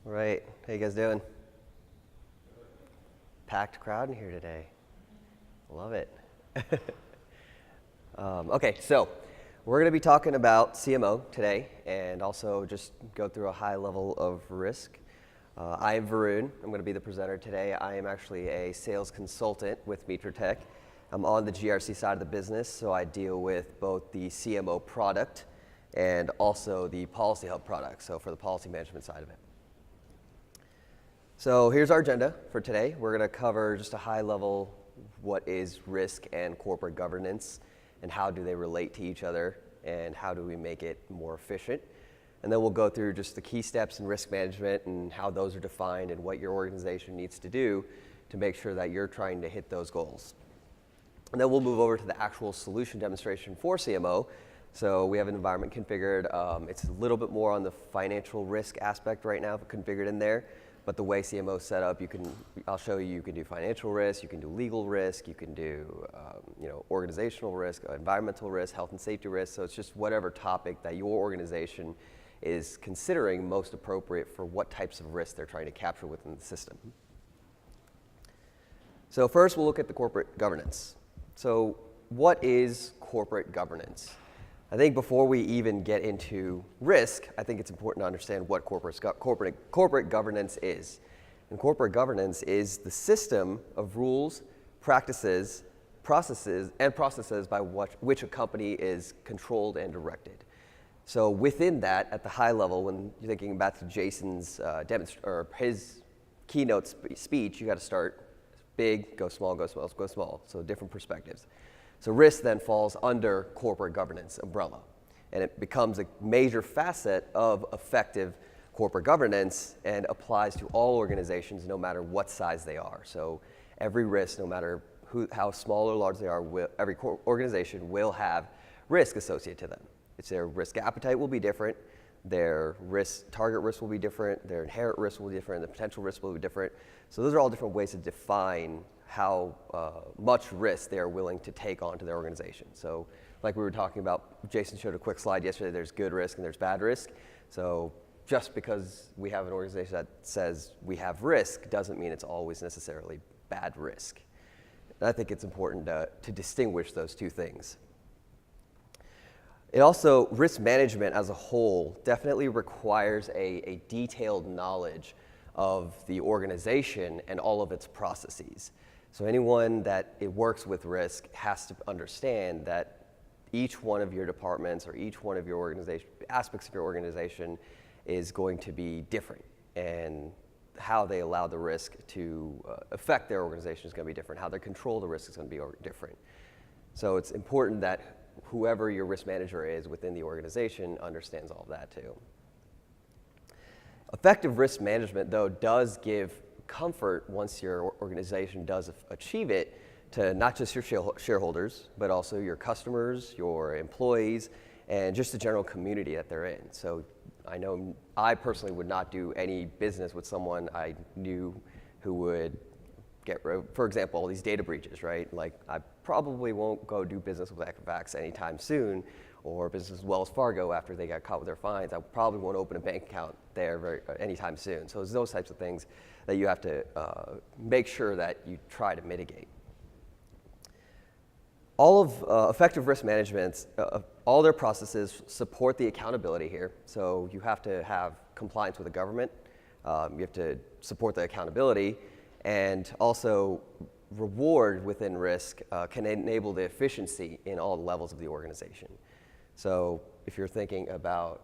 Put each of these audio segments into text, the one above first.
All right, how you guys doing? Packed crowd in here today. Love it. Okay, so we're going to be talking about CMO today and also just go through a high level of risk. I am Varun. I'm going to be the presenter today. I am actually a sales consultant with Tech. I'm on the GRC side of the business, so I deal with both the CMO product and also the Policy Hub product, so for the policy management side of it. So here's our agenda for today. We're going to cover just a high level what is risk and corporate governance and how do they relate to each other and how do we make it more efficient. And then we'll go through just the key steps in risk management and how those are defined and what your organization needs to do to make sure that you're trying to hit those goals. And then we'll move over to the actual solution demonstration for CMO. So we have an environment configured. It's a little bit more on the financial risk aspect right now, configured in there. But the way CMO is set up, I'll show you can do financial risk, you can do legal risk, you can do organizational risk, environmental risk, health and safety risk. So it's just whatever topic that your organization is considering most appropriate for what types of risks they're trying to capture within the system. So first we'll look at the corporate governance. So what is corporate governance? I think before we even get into risk, I think it's important to understand what corporate governance is. And corporate governance is the system of rules, processes by which a company is controlled and directed. So within that, at the high level, when you're thinking back to Jason's his keynote speech, you got to start big, go small, go small, go small. So different perspectives. So risk then falls under corporate governance umbrella, and it becomes a major facet of effective corporate governance and applies to all organizations no matter what size they are. So every risk, no matter how small or large they are, every organization will have risk associated to them. Their risk appetite will be different, their target risk will be different, their inherent risk will be different, the potential risk will be different. So those are all different ways to define how much risk they are willing to take onto their organization. So like we were talking about, Jason showed a quick slide yesterday, there's good risk and there's bad risk. So just because we have an organization that says we have risk doesn't mean it's always necessarily bad risk. And I think it's important to distinguish those two things. It also, risk management as a whole definitely requires a detailed knowledge of the organization and all of its processes. So anyone that works with risk has to understand that each one of your departments or each one of your organization aspects of your organization is going to be different, and how they allow the risk to affect their organization is going to be different. How they control the risk is going to be different. So it's important that whoever your risk manager is within the organization understands all of that too. Effective risk management, though, does give comfort once your organization does achieve it to not just your shareholders, but also your customers, your employees, and just the general community that they're in. So I know I personally would not do any business with someone I knew who would for example, all these data breaches, right? Like I probably won't go do business with Equifax anytime soon, or business with Wells Fargo after they got caught with their fines. I probably won't open a bank account there anytime soon. So it's those types of things that you have to make sure that you try to mitigate. All of effective risk management, all their processes support the accountability here. So you have to have compliance with the government. You have to support the accountability, and also reward within risk can enable the efficiency in all levels of the organization. So if you're thinking about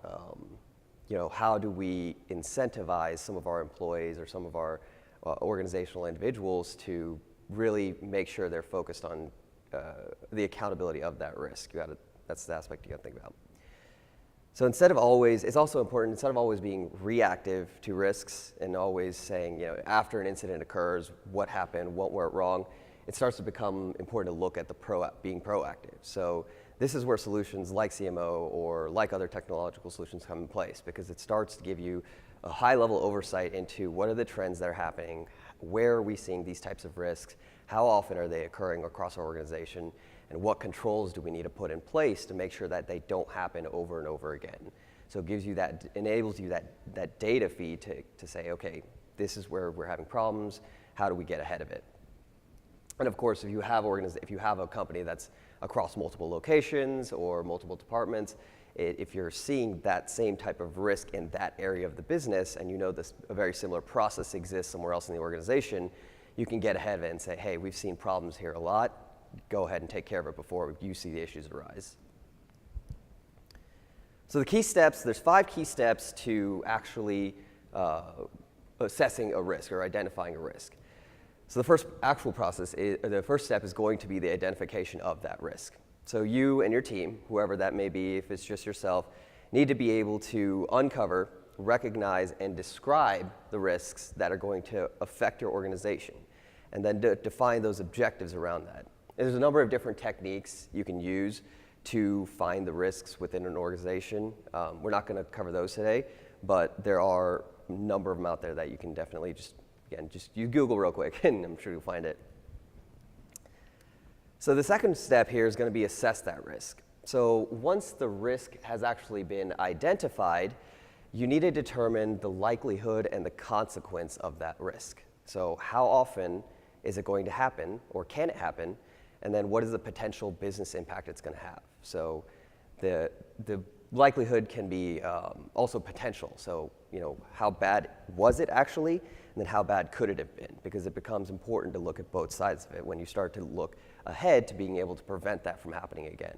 how do we incentivize some of our employees or some of our organizational individuals to really make sure they're focused on the accountability of that risk. That's the aspect you got to think about. So it's also important, instead of always being reactive to risks and always saying, after an incident occurs, what happened, what went wrong, it starts to become important to look at being proactive. So this is where solutions like CMO or like other technological solutions come in place, because it starts to give you a high level oversight into what are the trends that are happening, where are we seeing these types of risks, how often are they occurring across our organization, and what controls do we need to put in place to make sure that they don't happen over and over again. So it gives you that, enables you that data feed to say, okay, this is where we're having problems, how do we get ahead of it? And of course, if you have a company that's across multiple locations or multiple departments, if you're seeing that same type of risk in that area of the business and you know a very similar process exists somewhere else in the organization, you can get ahead of it and say, hey, we've seen problems here a lot, go ahead and take care of it before you see the issues arise. So the key steps, there's 5 key steps to actually assessing a risk or identifying a risk. So the first step is going to be the identification of that risk. So you and your team, whoever that may be, if it's just yourself, need to be able to uncover, recognize, and describe the risks that are going to affect your organization, and then define those objectives around that. And there's a number of different techniques you can use to find the risks within an organization. We're not going to cover those today, but there are a number of them out there that you can definitely just you Google real quick, and I'm sure you'll find it. So the second step here is going to be assess that risk. So once the risk has actually been identified, you need to determine the likelihood and the consequence of that risk. So how often is it going to happen, or can it happen? And then what is the potential business impact it's going to have? So the likelihood can be also potential. So how bad was it actually, and then how bad could it have been? Because it becomes important to look at both sides of it when you start to look ahead to being able to prevent that from happening again.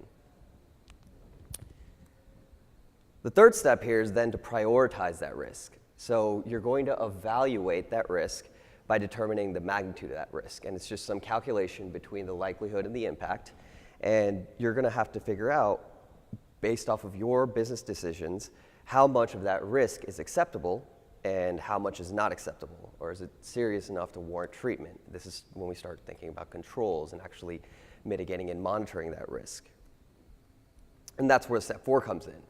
The third step here is then to prioritize that risk. So you're going to evaluate that risk by determining the magnitude of that risk. And it's just some calculation between the likelihood and the impact. And you're going to have to figure out, based off of your business decisions, how much of that risk is acceptable and how much is not acceptable, or is it serious enough to warrant treatment? This is when we start thinking about controls and actually mitigating and monitoring that risk. And that's where step 4 comes in.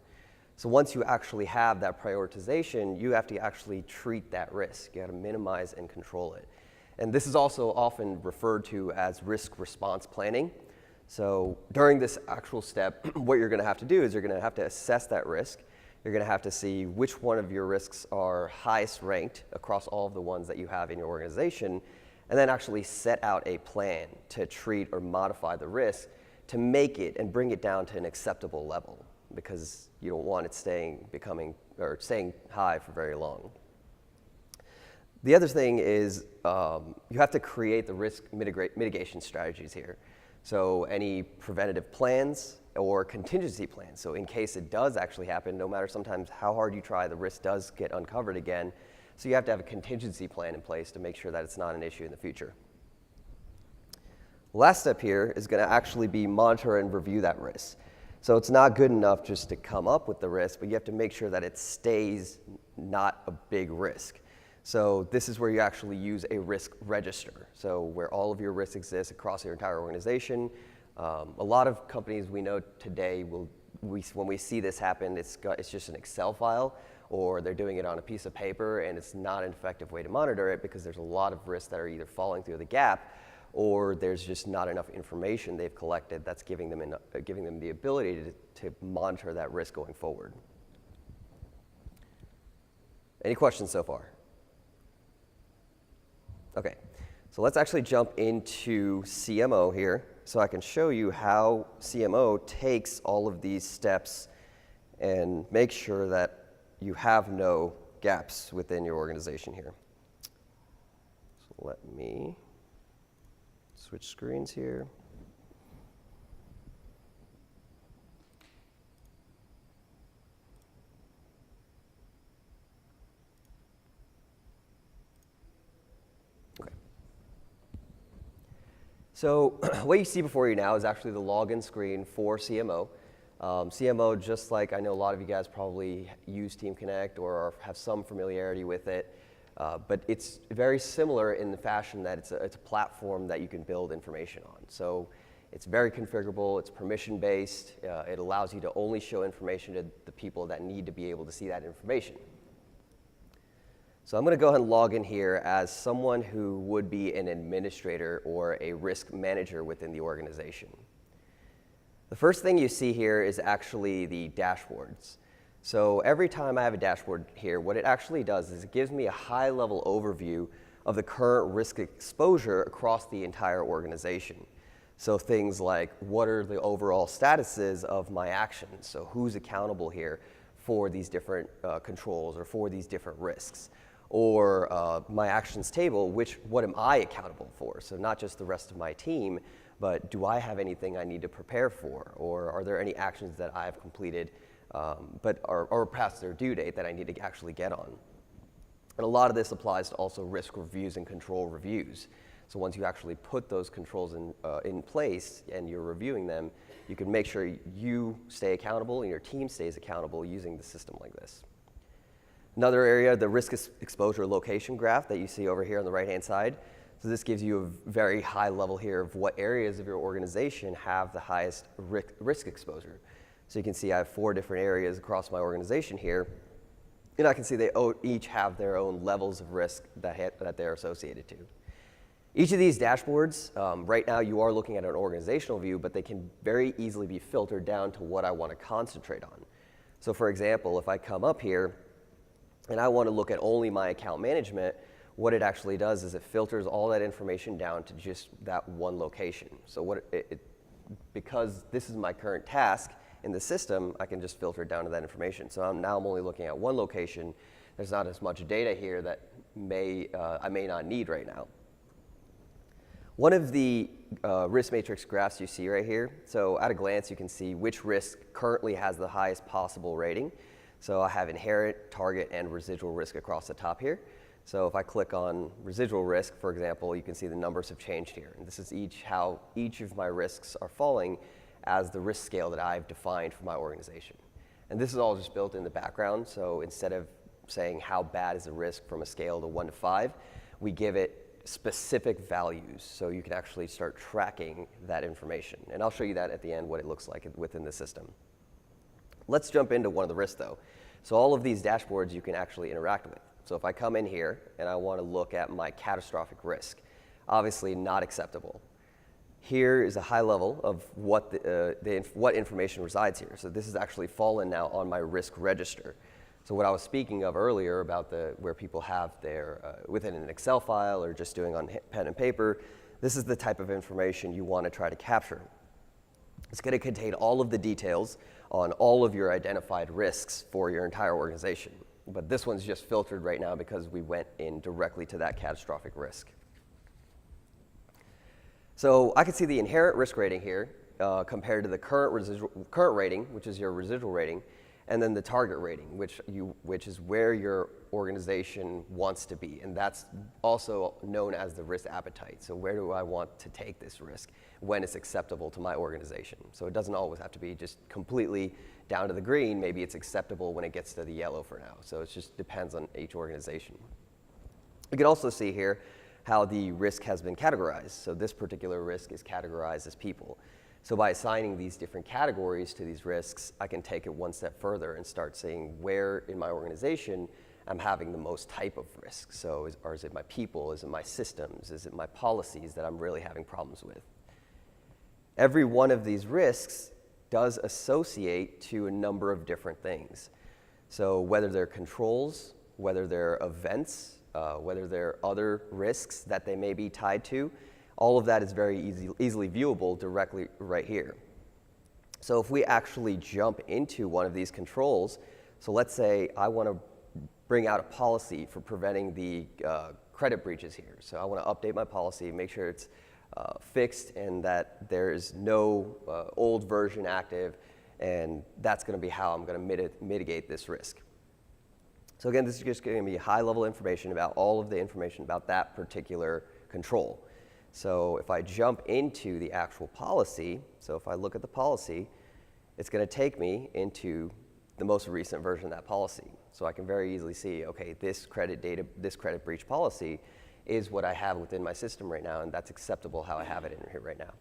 So once you actually have that prioritization, you have to actually treat that risk. You have to minimize and control it. And this is also often referred to as risk response planning. So during this actual step, what you're going to have to do is you're going to have to assess that risk. You're going to have to see which one of your risks are highest ranked across all of the ones that you have in your organization, and then actually set out a plan to treat or modify the risk to make it and bring it down to an acceptable level, because you don't want it staying high for very long. The other thing is you have to create the risk mitigation strategies here. So any preventative plans or contingency plans. So in case it does actually happen, no matter sometimes how hard you try, the risk does get uncovered again. So you have to have a contingency plan in place to make sure that it's not an issue in the future. Last step here is going to actually be monitor and review that risk. So it's not good enough just to come up with the risk, but you have to make sure that it stays not a big risk. So this is where you actually use a risk register. So where all of your risks exist across your entire organization. A lot of companies we know today when we see this happen, it's just an Excel file, or they're doing it on a piece of paper, and it's not an effective way to monitor it because there's a lot of risks that are either falling through the gap, or there's just not enough information they've collected that's giving them the ability to monitor that risk going forward. Any questions so far? Okay, so let's actually jump into CMO here so I can show you how CMO takes all of these steps and make sure that you have no gaps within your organization here. So let me switch screens here. So what you see before you now is actually the login screen for CMO. CMO, just like I know a lot of you guys probably use Team Connect or have some familiarity with it, but it's very similar in the fashion that it's a platform that you can build information on. So it's very configurable, it's permission-based, it allows you to only show information to the people that need to be able to see that information. So I'm going to go ahead and log in here as someone who would be an administrator or a risk manager within the organization. The first thing you see here is actually the dashboards. So every time I have a dashboard here, what it actually does is it gives me a high-level overview of the current risk exposure across the entire organization. So things like, what are the overall statuses of my actions? So who's accountable here for these different controls or for these different risks? Or my actions table, what am I accountable for? So not just the rest of my team, but do I have anything I need to prepare for? Or are there any actions that I have completed but are past their due date that I need to actually get on? And a lot of this applies to also risk reviews and control reviews. So once you actually put those controls in place and you're reviewing them, you can make sure you stay accountable and your team stays accountable using the system like this. Another area, the risk exposure location graph that you see over here on the right-hand side. So this gives you a very high level here of what areas of your organization have the highest risk exposure. So you can see I have 4 different areas across my organization here. And I can see they each have their own levels of risk that they're associated to. Each of these dashboards, right now you are looking at an organizational view, but they can very easily be filtered down to what I want to concentrate on. So for example, if I come up here and I want to look at only my account management, what it actually does is it filters all that information down to just that one location. So because this is my current task in the system, I can just filter it down to that information. So now I'm only looking at one location. There's not as much data here that I may not need right now. One of the risk matrix graphs you see right here, so at a glance you can see which risk currently has the highest possible rating. So I have inherent, target, and residual risk across the top here. So if I click on residual risk, for example, you can see the numbers have changed here. And this is how each of my risks are falling as the risk scale that I've defined for my organization. And this is all just built in the background. So instead of saying how bad is the risk from a scale to 1 to 5, we give it specific values so you can actually start tracking that information. And I'll show you that at the end, what it looks like within the system. Let's jump into one of the risks though. So all of these dashboards you can actually interact with. So if I come in here and I want to look at my catastrophic risk, obviously not acceptable. Here is a high level of what information resides here. So this is actually fallen now on my risk register. So what I was speaking of earlier about where people have their, within an Excel file or just doing on pen and paper, this is the type of information you want to try to capture. It's going to contain all of the details on all of your identified risks for your entire organization. But this one's just filtered right now because we went in directly to that catastrophic risk. So I can see the inherent risk rating here compared to the current rating, which is your residual rating, and then the target rating, which is where your organization wants to be. And that's also known as the risk appetite. So where do I want to take this risk when it's acceptable to my organization? So it doesn't always have to be just completely down to the green. Maybe it's acceptable when it gets to the yellow for now. So it just depends on each organization. You can also see here how the risk has been categorized. So this particular risk is categorized as people. So by assigning these different categories to these risks, I can take it one step further and start seeing where in my organization I'm having the most type of risk. So is it my people? Is it my systems? Is it my policies that I'm really having problems with? Every one of these risks does associate to a number of different things. So whether they're controls, whether they're events, whether there are other risks that they may be tied to, all of that is very easily viewable directly right here. So if we actually jump into one of these controls, so let's say I want to bring out a policy for preventing the credit breaches here. So I want to update my policy, make sure it's fixed and that there is no old version active, and that's going to be how I'm going to mitigate this risk. So again, this is just going to be high-level information about all of the information about that particular control. So if I jump into the actual policy, so if I look at the policy, it's going to take me into the most recent version of that policy. So I can very easily see, okay, this credit breach policy is what I have within my system right now, and that's acceptable how I have it in here right now.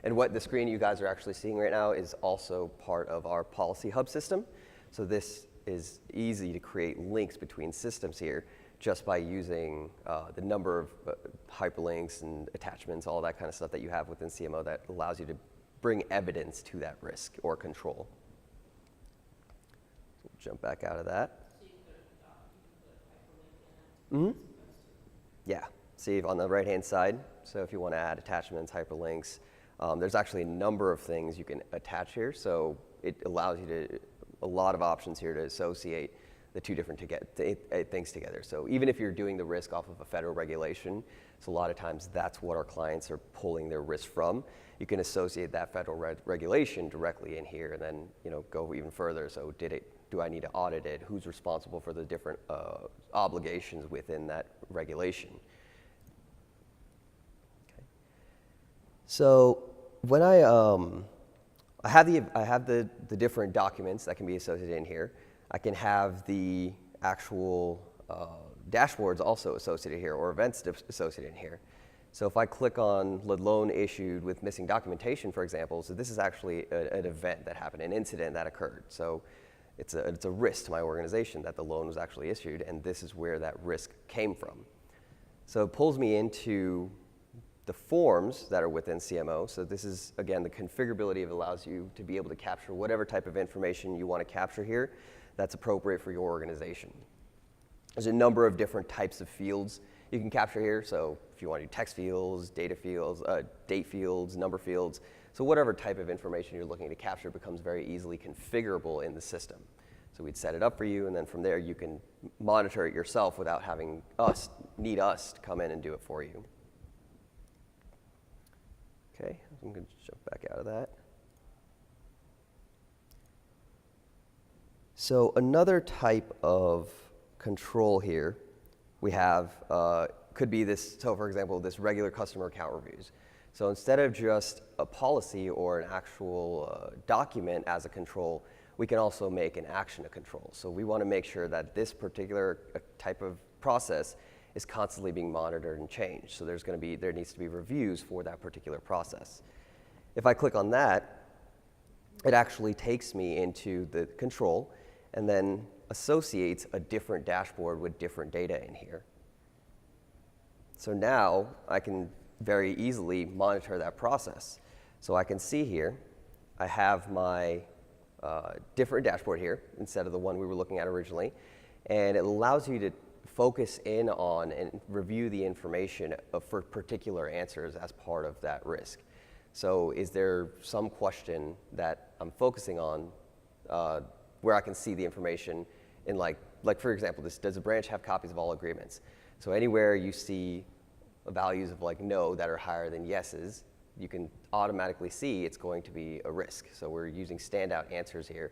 And what the screen you guys are actually seeing right now is also part of our policy hub system. So this is easy to create links between systems here just by using the number of hyperlinks and attachments, all that kind of stuff that you have within CMO that allows you to bring evidence to that risk or control. So jump back out of that. So you can put hyperlink in it. Mm-hmm. Yeah, see on the right-hand side, so if you want to add attachments, hyperlinks, there's actually a number of things you can attach here, so it allows you to, a lot of options here to associate the two different things together. So even if you're doing the risk off of a federal regulation, so a lot of times that's what our clients are pulling their risk from. You can associate that federal regulation directly in here and then go even further. So do I need to audit it? Who's responsible for the different obligations within that regulation? Okay. So when I have the different documents that can be associated in here. I can have the actual dashboards also associated here or events associated in here. So if I click on the loan issued with missing documentation, for example, so this is actually an event that happened, an incident that occurred. So it's a risk to my organization that the loan was actually issued, and this is where that risk came from. So it pulls me into the forms that are within CMO. So this is, again, the configurability it allows you to be able to capture whatever type of information you want to capture here that's appropriate for your organization. There's a number of different types of fields you can capture here. So if you want to do text fields, data fields, date fields, number fields, so whatever type of information you're looking to capture becomes very easily configurable in the system. So we'd set it up for you, and then from there you can monitor it yourself without having need us to come in and do it for you. Okay, I'm going to jump back out of that. So another type of control here we have could be this, so for example, this regular customer account reviews. So instead of just a policy or an actual document as a control, we can also make an action a control. So we want to make sure that this particular type of process is constantly being monitored and changed. So there needs to be reviews for that particular process. If I click on that, it actually takes me into the control and then associates a different dashboard with different data in here. So now I can very easily monitor that process. So I can see here, I have my different dashboard here instead of the one we were looking at originally, and it allows you to focus in on and review the information for particular answers as part of that risk. So is there some question that I'm focusing on where I can see the information in like for example, does a branch have copies of all agreements? So anywhere you see values of like no that are higher than yeses, you can automatically see it's going to be a risk. So we're using standout answers here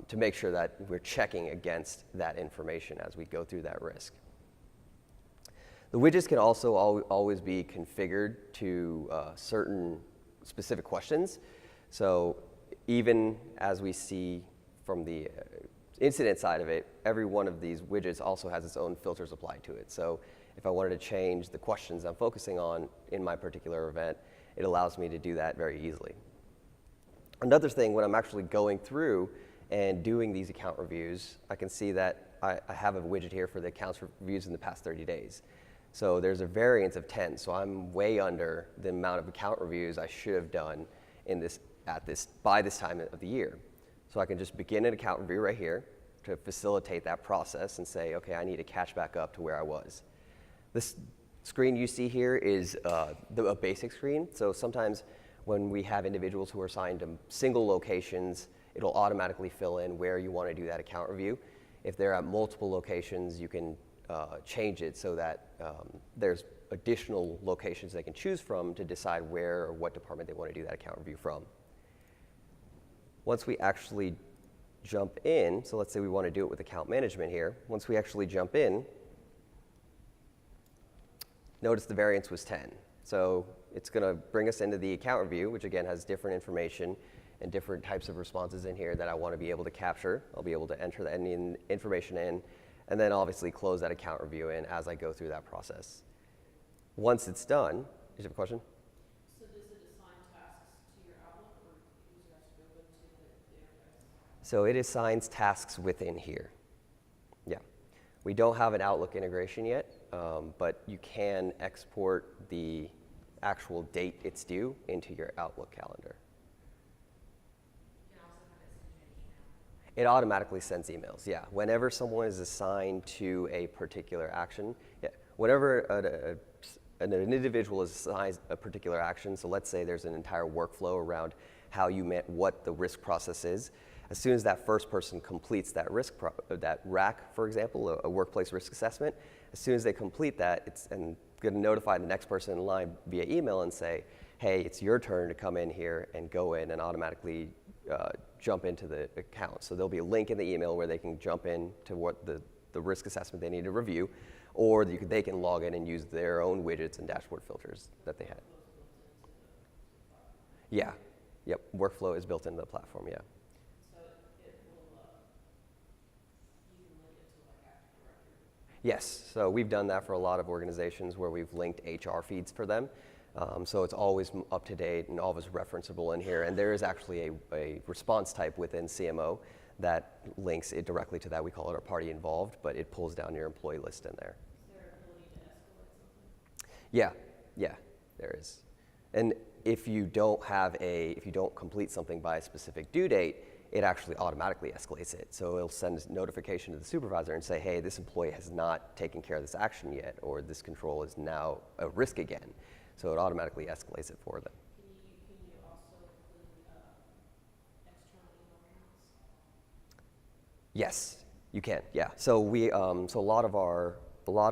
to make sure that we're checking against that information as we go through that risk. The widgets can also always be configured to certain specific questions. So even as we see from the incident side of it, every one of these widgets also has its own filters applied to it. So if I wanted to change the questions I'm focusing on in my particular event, it allows me to do that very easily. Another thing, when I'm actually going through and doing these account reviews, I can see that I have a widget here for the accounts reviews in the past 30 days. So there's a variance of 10, so I'm way under the amount of account reviews I should have done by this time of the year. So I can just begin an account review right here to facilitate that process and say, okay, I need to catch back up to where I was. This screen you see here is a basic screen. So sometimes when we have individuals who are assigned to single locations, it'll automatically fill in where you want to do that account review. If they're at multiple locations, you can change it so that there's additional locations they can choose from to decide where or what department they want to do that account review from. Once we actually jump in, so let's say we want to do it with account management here. Once we actually jump in, notice the variance was 10. So it's going to bring us into the account review, which again has different information and different types of responses in here that I want to be able to capture. I'll be able to enter that information in, and then obviously close that account review in as I go through that process. Once it's done, do you have a question? So does it assign tasks to your Outlook, or user has to go into the interface? So it assigns tasks within here. Yeah. We don't have an Outlook integration yet, but you can export the actual date it's due into your Outlook calendar. It automatically sends emails, yeah. Whenever someone is assigned to a particular action, yeah. Whenever an individual is assigned a particular action, so let's say there's an entire workflow around how you met what the risk process is, as soon as that first person completes that that RAC, for example, a workplace risk assessment, as soon as they complete that, it's going to notify the next person in line via email and say, hey, it's your turn to come in here and go in and automatically jump into the account. So there'll be a link in the email where they can jump in to what the risk assessment they need to review, or they can log in and use their own widgets and dashboard filters that they had. Yeah, yep, workflow is built into the platform, yeah. So it will, you can link it to like Active Directory. Yes, so we've done that for a lot of organizations where we've linked HR feeds for them. So it's always up to date and always referenceable in here. And there is actually a response type within CMO that links it directly to that. We call it our party involved, but it pulls down your employee list in there. Is there an ability to escalate something? Yeah, there is. And if you don't complete something by a specific due date, it actually automatically escalates it. So it'll send a notification to the supervisor and say, hey, this employee has not taken care of this action yet, or this control is now a risk again. So it automatically escalates it for them. Can you also include external email accounts? Yes, you can. Yeah. So so a lot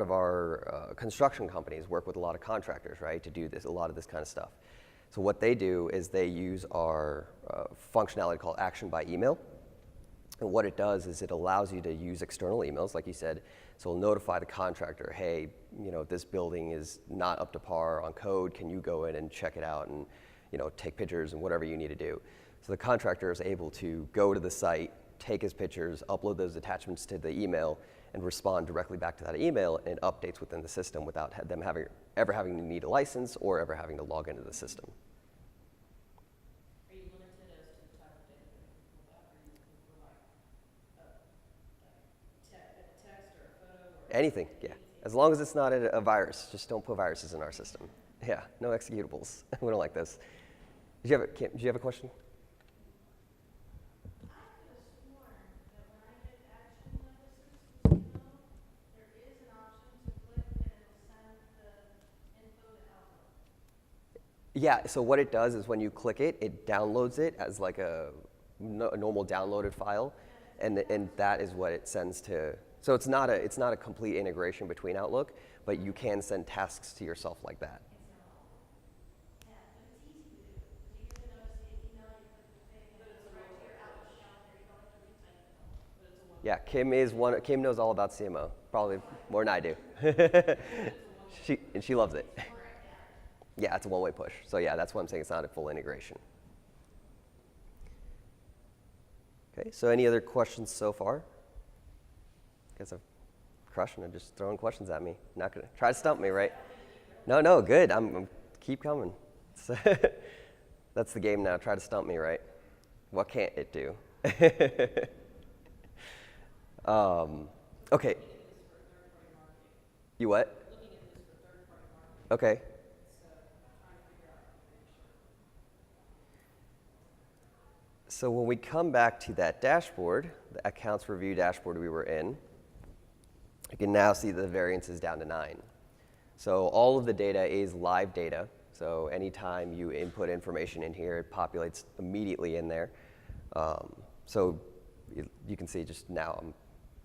of our construction companies work with a lot of contractors, right, to do a lot of this kind of stuff. So what they do is they use our functionality called Action by Email. And what it does is it allows you to use external emails, like you said. So it'll notify the contractor, hey, this building is not up to par on code. Can you go in and check it out and, take pictures and whatever you need to do. So the contractor is able to go to the site, take his pictures, upload those attachments to the email, and respond directly back to that email, and it updates within the system without them ever having to need a license or ever having to log into the system. Are you limited as to the type of data that you can pull back? Are you looking for like a text or a photo? Or Anything, yeah. As long as it's not a virus, just don't put viruses in our system. Yeah, no executables. We don't like this. Did you have a question? Yeah, so what it does is when you click it, it downloads it as like a normal downloaded file, and that is what it sends to. So it's not a complete integration between Outlook, but you can send tasks to yourself like that. Yeah, Kim knows all about CMO, probably more than I do. She loves it. Yeah, it's a one-way push. So yeah, that's why I'm saying it's not a full integration. Okay, so any other questions so far? Guess I'm crushing it, just throwing questions at me. Not gonna try to stump me, right? No, good. I'm keep coming. That's the game now. Try to stump me, right? What can't it do? Okay. You what? Okay. So when we come back to that dashboard, the accounts review dashboard we were in, you can now see the variance is down to 9. So all of the data is live data. So anytime you input information in here, it populates immediately in there. So you can see just now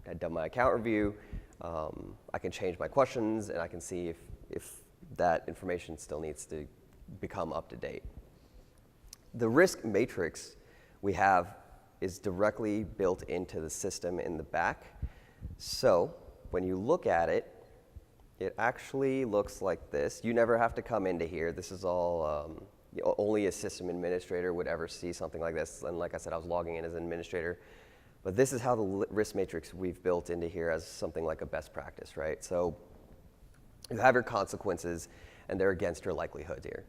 I've done my account review. I can change my questions, and I can see if that information still needs to become up to date. The risk matrix we have is directly built into the system in the back. So when you look at it, it actually looks like this. You never have to come into here. This is all, only a system administrator would ever see something like this. And like I said, I was logging in as an administrator. But this is how the risk matrix we've built into here as something like a best practice, right? So you have your consequences, and they're against your likelihoods here.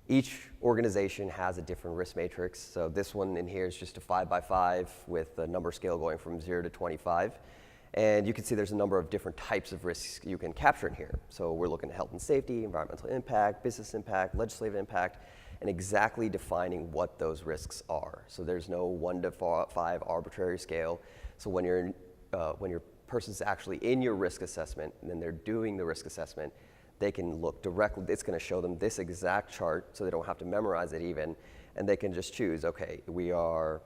Each organization has a different risk matrix. So this one in here is just a 5x5 with a number scale going from 0 to 25. And you can see there's a number of different types of risks you can capture in here. So we're looking at health and safety, environmental impact, business impact, legislative impact. and exactly defining what those risks are. So there's no 1 to 5 arbitrary scale. So when your person's actually in your risk assessment and then they're doing the risk assessment, they can look directly, it's going to show them this exact chart so they don't have to memorize it even, and they can just choose, okay, we are,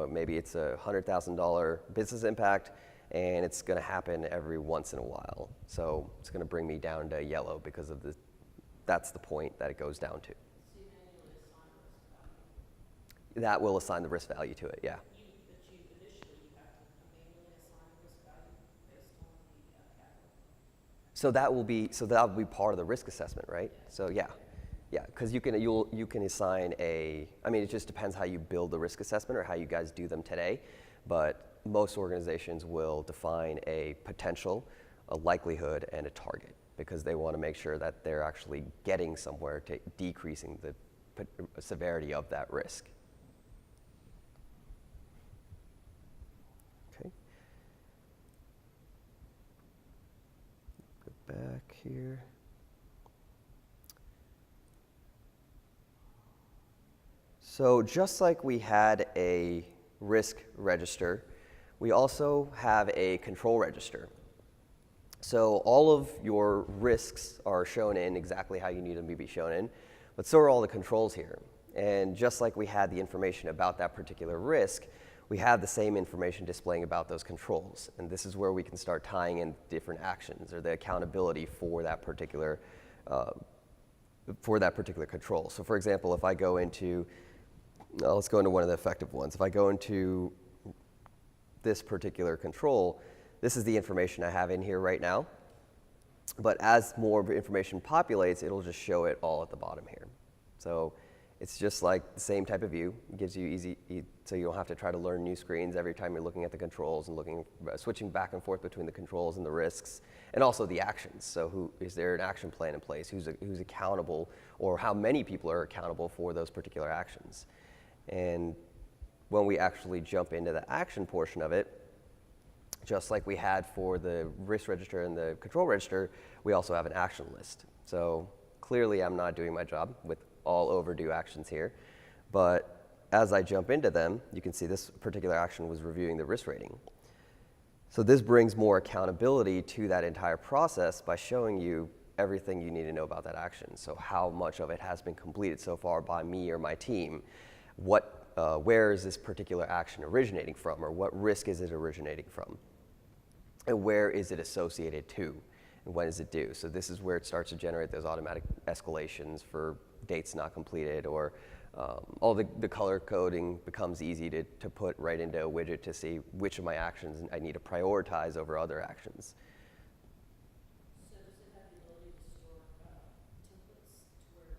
maybe it's a $100,000 business impact, and it's going to happen every once in a while. So it's going to bring me down to yellow because of that's the point that it goes down to. So you manually assign risk value. That will assign the risk value to it, yeah. But initially you have to manually assign the risk value based on the capital. So that will be part of the risk assessment, right? So yeah, because you can assign it just depends how you build the risk assessment or how you guys do them today, but most organizations will define a potential, a likelihood, and a target because they want to make sure that they're actually getting somewhere to decreasing the severity of that risk. Okay. Go back here. So just like we had a risk register, we also have a control register. So all of your risks are shown in exactly how you need them to be shown in, but so are all the controls here. And just like we had the information about that particular risk, we have the same information displaying about those controls. And this is where we can start tying in different actions or the accountability for that particular control. So for example, if I go into, let's go into one of the effective ones. If I go into this particular control, this is the information I have in here right now. But as more information populates, it'll just show it all at the bottom here. So it's just like the same type of view. It gives you so you don't have to try to learn new screens every time you're looking at the controls and switching back and forth between the controls and the risks, and also the actions. So is there an action plan in place? Who's accountable, or how many people are accountable for those particular actions? And when we actually jump into the action portion of it, just like we had for the risk register and the control register, we also have an action list. So clearly I'm not doing my job with all overdue actions here, but as I jump into them, you can see this particular action was reviewing the risk rating. So this brings more accountability to that entire process by showing you everything you need to know about that action. So how much of it has been completed so far by me or my team, where is this particular action originating from, or what risk is it originating from, and where is it associated to, and when is it due? So this is where it starts to generate those automatic escalations for dates not completed, or all the color coding becomes easy to put right into a widget to see which of my actions I need to prioritize over other actions. So does it have the ability to store templates to where,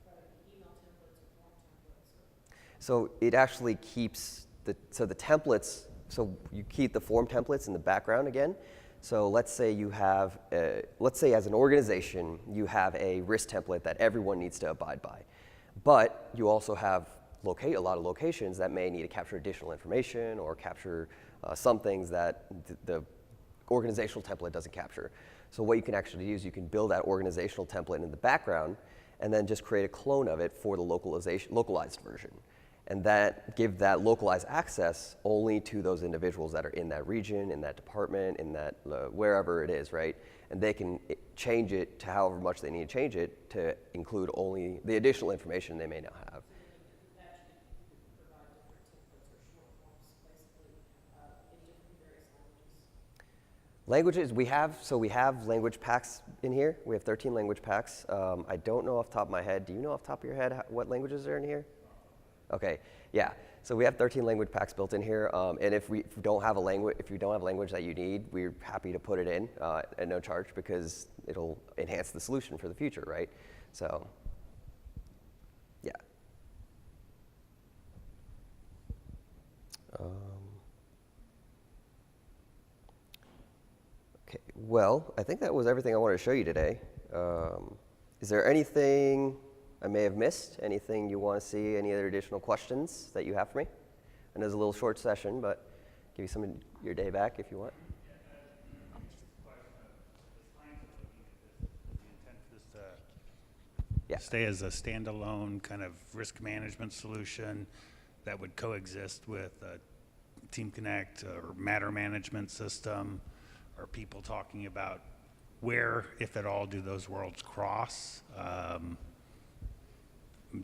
rather than email templates or form templates? So it actually keeps the templates, so you keep the form templates in the background again. So let's say you have, let's say as an organization, you have a risk template that everyone needs to abide by. But you also have a lot of locations that may need to capture additional information or capture some things that the organizational template doesn't capture. So what you can actually do is you can build that organizational template in the background and then just create a clone of it for the localized version. And give that localized access only to those individuals that are in that region, in that department, in that wherever it is, right? And they can change it to however much they need to change it to include only the additional information they may now have. That you could provide different templates or short forms, basically, in different various languages. Languages, we have language packs in here. We have 13 language packs. I don't know off the top of my head. Do you know off the top of your head what languages are in here? Okay, yeah. So we have 13 language packs built in here, and if you don't have a language that you need, we're happy to put it in at no charge because it'll enhance the solution for the future, right? So, yeah. Okay. Well, I think that was everything I wanted to show you today. Is there anything I may have missed? Anything you want to see? Any other additional questions that you have for me? I know it's a little short session, but give you some of your day back if you want. Yeah. stay as a standalone kind of risk management solution that would coexist with Team Connect or matter management system? Are people talking about where, if at all, do those worlds cross? I'm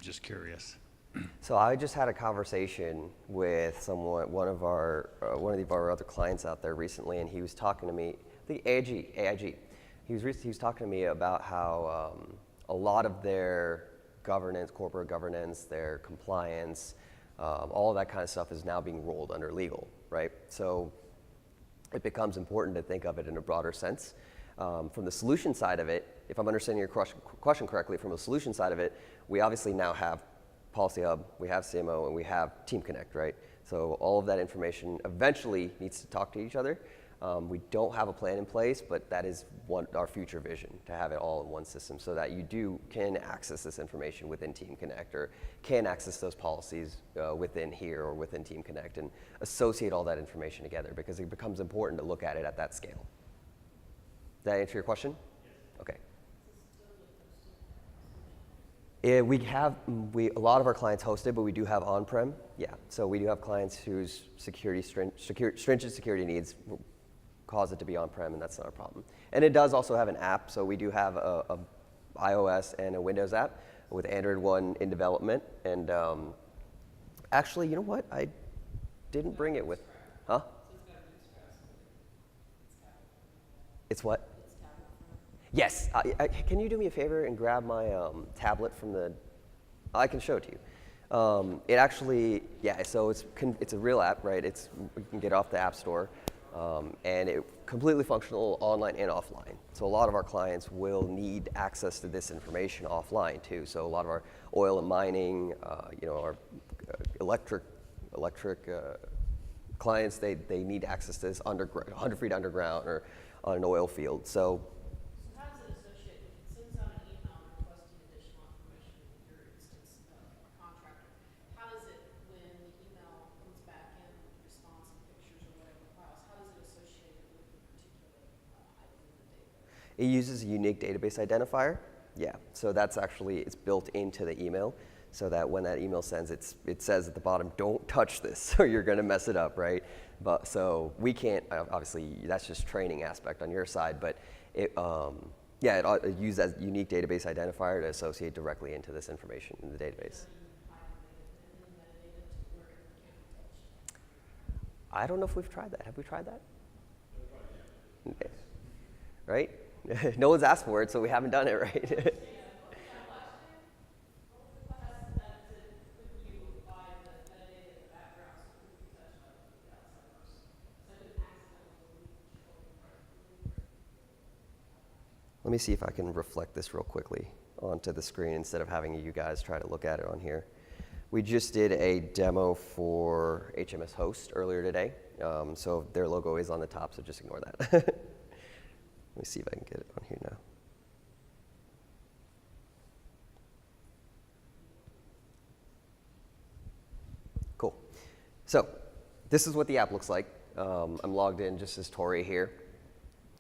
just curious. So I just had a conversation with one of our other clients out there recently, and he was talking to me, the AIG. He was talking to me about how a lot of their governance, corporate governance, their compliance, all of that kind of stuff is now being rolled under legal, right? So it becomes important to think of it in a broader sense. From the solution side of it, if I'm understanding your question correctly, from the solution side of it, we obviously now have Policy Hub, we have CMO, and we have Team Connect, right? So all of that information eventually needs to talk to each other. We don't have a plan in place, but that is our future vision, to have it all in one system so that you can access this information within Team Connect, or can access those policies within here or within Team Connect, and associate all that information together, because it becomes important to look at it at that scale. Did that answer your question? Yes. Okay. A lot of our clients host it, but we do have on-prem. Yeah, so we do have clients whose stringent security needs cause it to be on-prem, and that's not a problem. And it does also have an app, so we do have a iOS and a Windows app with Android One in development. And actually, you know what? I didn't bring it with, huh? It's what? Yes. Can you do me a favor and grab my tablet from the? I can show it to you. It actually, yeah. So it's a real app, right? You can get it off the App Store, and it's completely functional online and offline. So a lot of our clients will need access to this information offline too. So a lot of our oil and mining, our electric clients, they need access to this 100 feet underground or on an oil field. So. It uses a unique database identifier. Yeah, so that's actually, it's built into the email, so that when that email sends, it says at the bottom, don't touch this, or you're gonna mess it up, right? But so we can't, obviously, that's just training aspect on your side, but it uses that unique database identifier to associate directly into this information in the database. I don't know if we've tried that. Have we tried that? Right? No one's asked for it, so we haven't done it, right? Let me see if I can reflect this real quickly onto the screen instead of having you guys try to look at it on here. We just did a demo for HMS Host earlier today, so their logo is on the top, so just ignore that. Let me see if I can get it on here now. Cool. So this is what the app looks like. I'm logged in just as Tori here.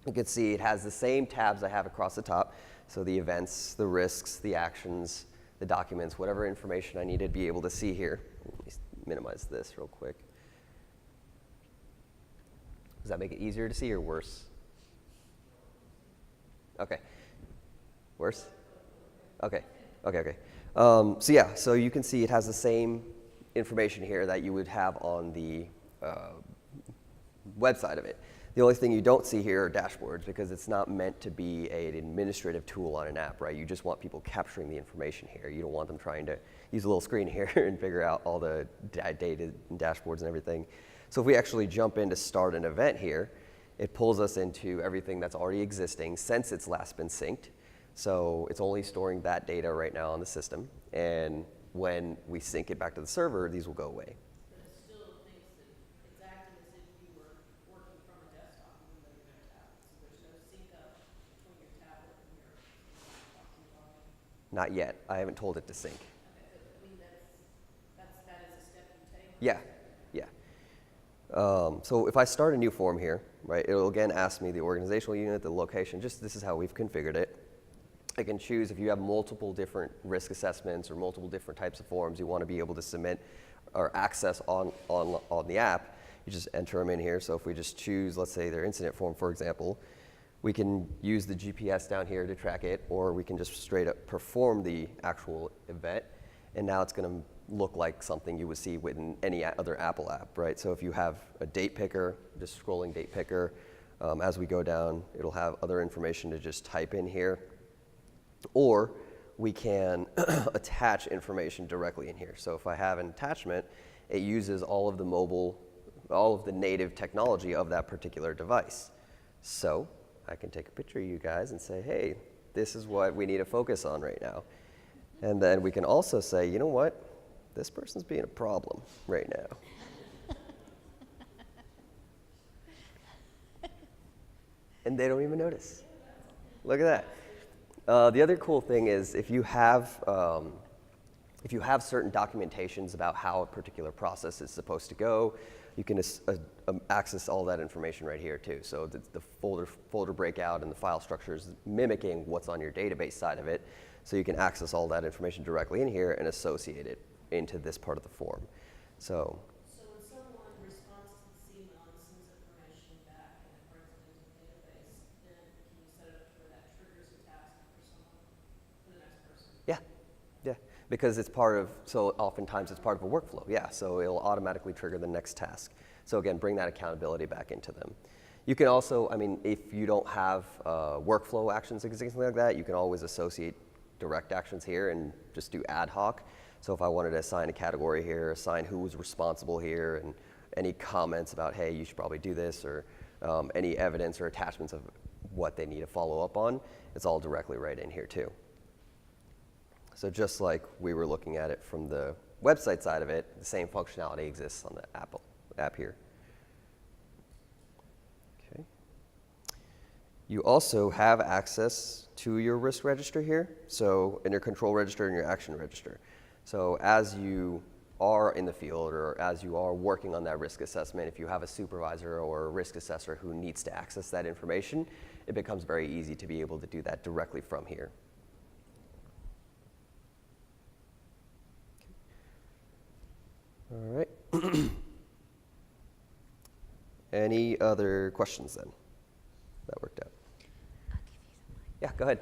You can see it has the same tabs I have across the top. So the events, the risks, the actions, the documents, whatever information I need to be able to see here. Let me minimize this real quick. Does that make it easier to see or worse? Okay. Worse? Okay. So yeah, so you can see it has the same information here that you would have on the website of it. The only thing you don't see here are dashboards, because it's not meant to be an administrative tool on an app, right? You just want people capturing the information here. You don't want them trying to use a little screen here and figure out all the data and dashboards and everything. So if we actually jump in to start an event here, it pulls us into everything that's already existing since it's last been synced. So it's only storing that data right now on the system. And when we sync it back to the server, these will go away. But it still thinks that it's acting as if you were working from a desktop, even though you're in a tablet. So there's no sync up between your tablet and your volume. Not yet. I haven't told it to sync. Okay, but I mean, that is a step you take. Yeah. So if I start a new form here, right, it'll again ask me the organizational unit, the location, just this is how we've configured it. I can choose if you have multiple different risk assessments or multiple different types of forms you want to be able to submit or access on the app. You just enter them in here. So if we just choose, let's say their incident form, for example, we can use the GPS down here to track it, or we can just straight up perform the actual event. And now it's going to look like something you would see within any other Apple app, right? So if you have a date picker, just scrolling date picker, as we go down, it'll have other information to just type in here. Or we can attach information directly in here. So if I have an attachment, it uses all of the native technology of that particular device. So I can take a picture of you guys and say, hey, this is what we need to focus on right now. And then we can also say, you know what? This person's being a problem right now. And they don't even notice. Look at that. The other cool thing is if you have certain documentations about how a particular process is supposed to go, you can access all that information right here too. So the folder breakout and the file structure is mimicking what's on your database side of it. So you can access all that information directly in here and associate it into this part of the form. So when someone responds to the CMO and sends information back and it brings it into the database, then can you set it up to where that triggers a task for someone, for the next person? yeah, because it's part of, so oftentimes it's part of a workflow, yeah, so it'll automatically trigger the next task. So again, bring that accountability back into them. You can also, I mean, if you don't have workflow actions or something like that, you can always associate direct actions here and just do ad hoc. So if I wanted to assign a category here, assign who was responsible here, and any comments about, hey, you should probably do this, or any evidence or attachments of what they need to follow up on, it's all directly right in here too. So just like we were looking at it from the website side of it, the same functionality exists on the app here. Okay. You also have access to your risk register here, so in your control register and your action register. So as you are in the field or as you are working on that risk assessment, if you have a supervisor or a risk assessor who needs to access that information, it becomes very easy to be able to do that directly from here. All right. Any other questions then? That worked out. Yeah, go ahead.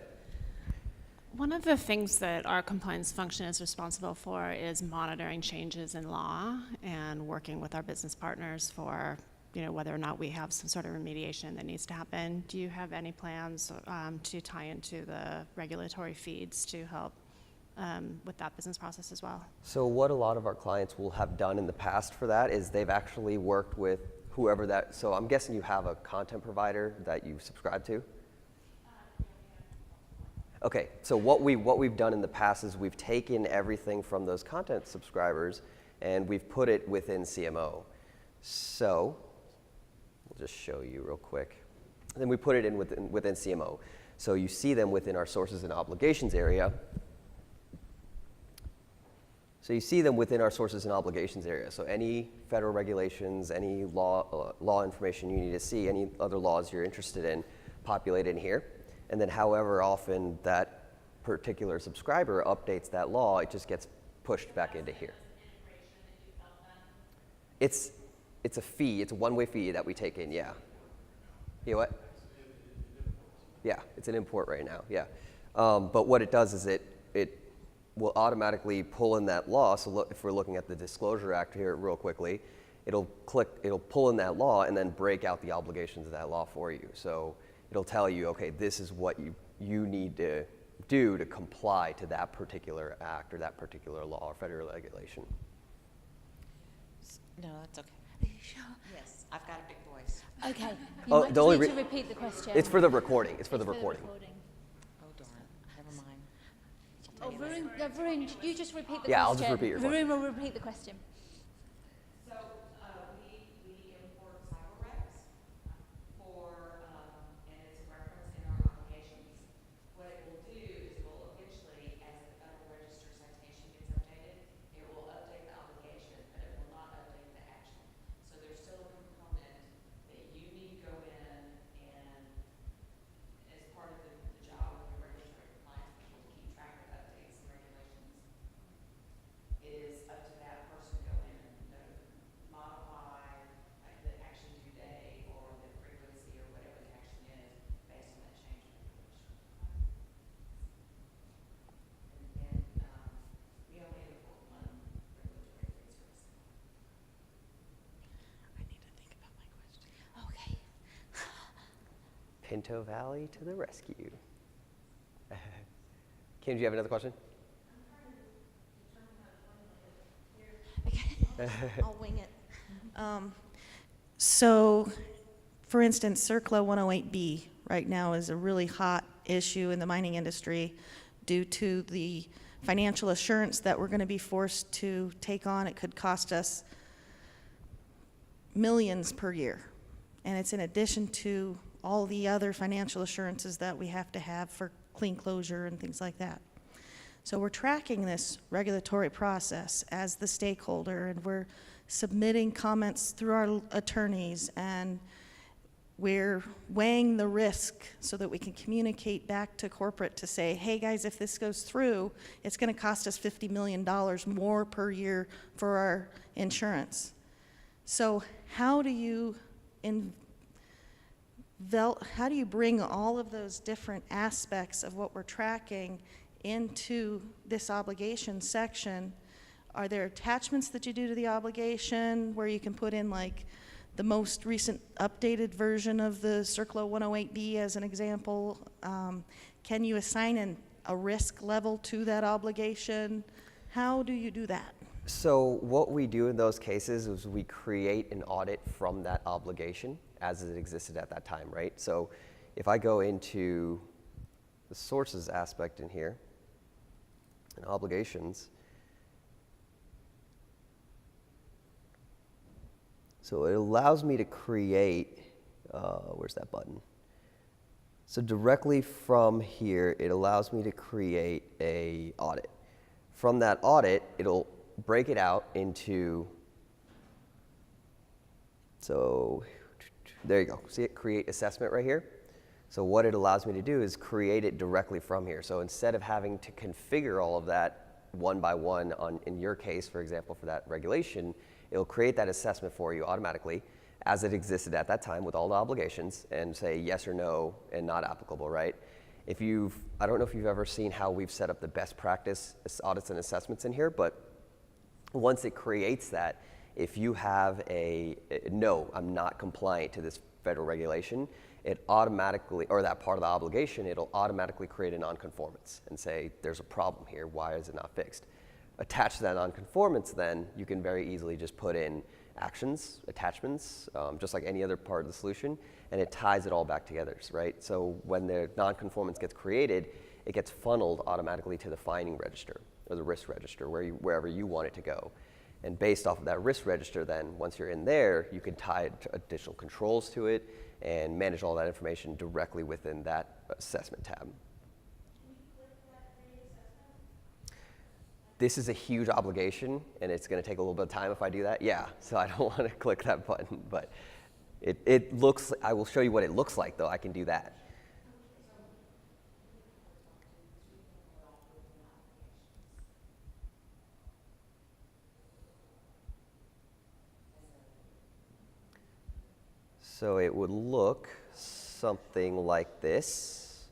One of the things that our compliance function is responsible for is monitoring changes in law and working with our business partners for, whether or not we have some sort of remediation that needs to happen. Do you have any plans to tie into the regulatory feeds to help with that business process as well? So what a lot of our clients will have done in the past for that is they've actually worked with whoever that, so I'm guessing you have a content provider that you subscribe to? Okay, so what we've done in the past is we've taken everything from those content subscribers and we've put it within CMO. So we'll just show you real quick. And then we put it in within CMO. So you see them within our sources and obligations area. So you see them within our sources and obligations area. So any federal regulations, any law information you need to see, any other laws you're interested in, populate in here. And then however often that particular subscriber updates that law, it just gets pushed back into here. It's a fee, it's a one-way fee that we take in, yeah. You know what? Yeah, it's an import right now, yeah. But what it does is it will automatically pull in that law. So look, if we're looking at the Disclosure Act here real quickly, it'll pull in that law and then break out the obligations of that law for you. So it'll tell you, okay, this is what you need to do to comply to that particular act or that particular law or federal regulation. No, that's okay. Are you sure? Yes, I've got a big voice. Okay. Oh, You might the just only need to repeat the question. It's for the recording. It's for the It's recording. Oh, darn. Never mind. Oh, Varun, you just repeat the question. Yeah, I'll just repeat your Varun will repeat the question. So, we import cyber recs for, and it's a reference in our obligations. What it will do is it will eventually, as the Federal Register citation gets updated, it will update the obligation, but it will not update the action. So there's still a component that you need to go in and, as part of the job of the regulatory compliance Pinto Valley to the rescue. Kim, do you have another question? I'll wing it. So, for instance, CERCLA 108B right now is a really hot issue in the mining industry due to the financial assurance that we're going to be forced to take on. It could cost us millions per year. And it's in addition to all the other financial assurances that we have to have for clean closure and things like that. So we're tracking this regulatory process as the stakeholder, and we're submitting comments through our attorneys, and we're weighing the risk so that we can communicate back to corporate to say, hey guys, if this goes through, it's going to cost us $50 million more per year for our insurance. So how do you bring all of those different aspects of what we're tracking into this obligation section? Are there attachments that you do to the obligation where you can put in like the most recent updated version of the CERCLA 108B as an example? Can you assign a risk level to that obligation? How do you do that? So what we do in those cases is we create an audit from that obligation as it existed at that time, right? So if I go into the sources aspect in here, and obligations, so it allows me to create, where's that button? So directly from here, it allows me to create a audit. From that audit, it'll break it out into, so there you go. See it, create assessment right here? So what it allows me to do is create it directly from here. So instead of having to configure all of that one by one in your case, for example, for that regulation, it'll create that assessment for you automatically as it existed at that time with all the obligations and say yes or no and not applicable, right? I don't know if you've ever seen how we've set up the best practice audits and assessments in here, but once it creates that, if you have no, I'm not compliant to this federal regulation, it automatically, or that part of the obligation, it'll automatically create a nonconformance and say, there's a problem here, why is it not fixed? Attached to that nonconformance, then, you can very easily just put in actions, attachments, just like any other part of the solution, and it ties it all back together, right? So when the nonconformance gets created, it gets funneled automatically to the finding register, or the risk register, wherever you want it to go. And based off of that risk register, then, once you're in there, you can tie additional controls to it and manage all that information directly within that assessment tab. This is a huge obligation, and it's going to take a little bit of time if I do that. Yeah, so I don't want to click that button, but it looks, I will show you what it looks like, though. I can do that. So it would look something like this.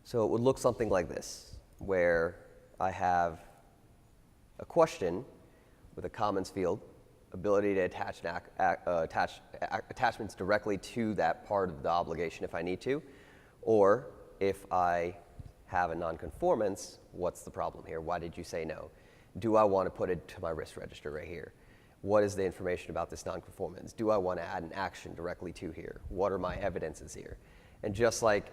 So it would look something like this, where I have a question with a comments field, ability to attach attachments directly to that part of the obligation if I need to, or if I have a nonconformance, what's the problem here? Why did you say no? Do I want to put it to my risk register right here? What is the information about this nonconformance? Do I want to add an action directly to here? What are my evidences here? And just like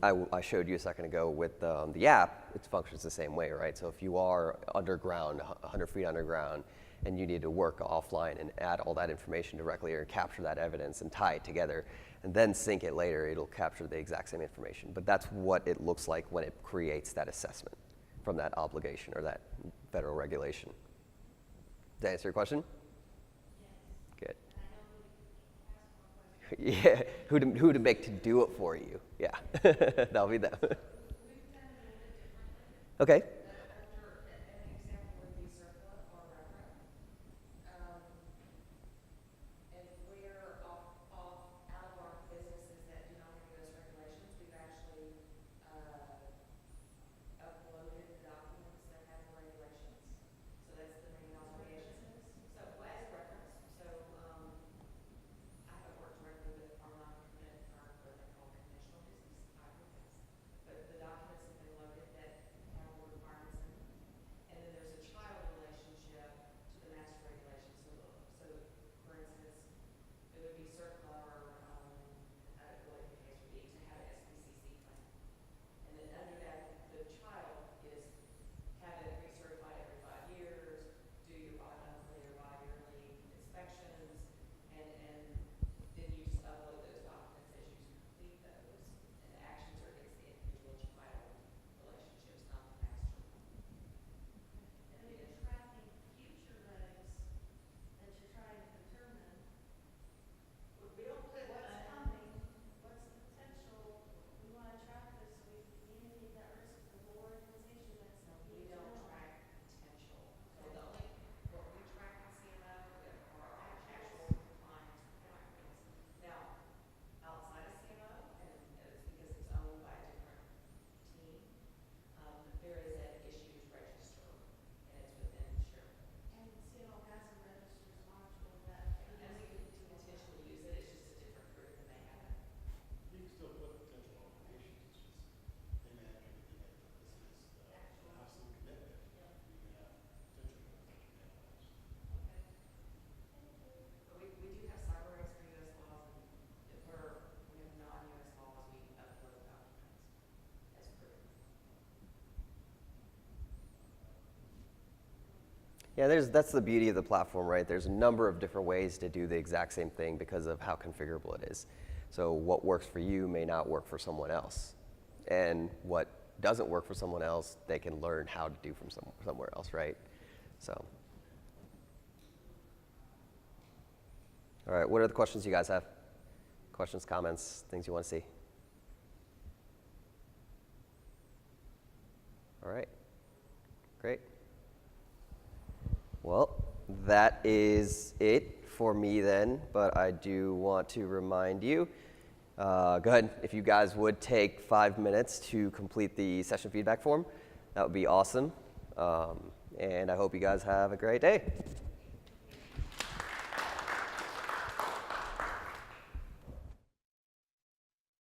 I showed you a second ago with the app, it functions the same way, right? So if you are underground, 100 feet underground, and you need to work offline and add all that information directly or capture that evidence and tie it together and then sync it later, it'll capture the exact same information. But that's what it looks like when it creates that assessment from that obligation or that federal regulation. Does that answer your question? Yes. Good. Yeah, who to make to do it for you. Yeah, that'll be them. Okay. Yeah, that's the beauty of the platform, right? There's a number of different ways to do the exact same thing because of how configurable it is. So what works for you may not work for someone else. And what doesn't work for someone else, they can learn how to do from somewhere else, right? So. All right, what are the questions you guys have? Questions, comments, things you want to see? All right, great. Well, that is it for me then, but I do want to remind you, go ahead, if you guys would take 5 minutes to complete the session feedback form, that would be awesome. And I hope you guys have a great day.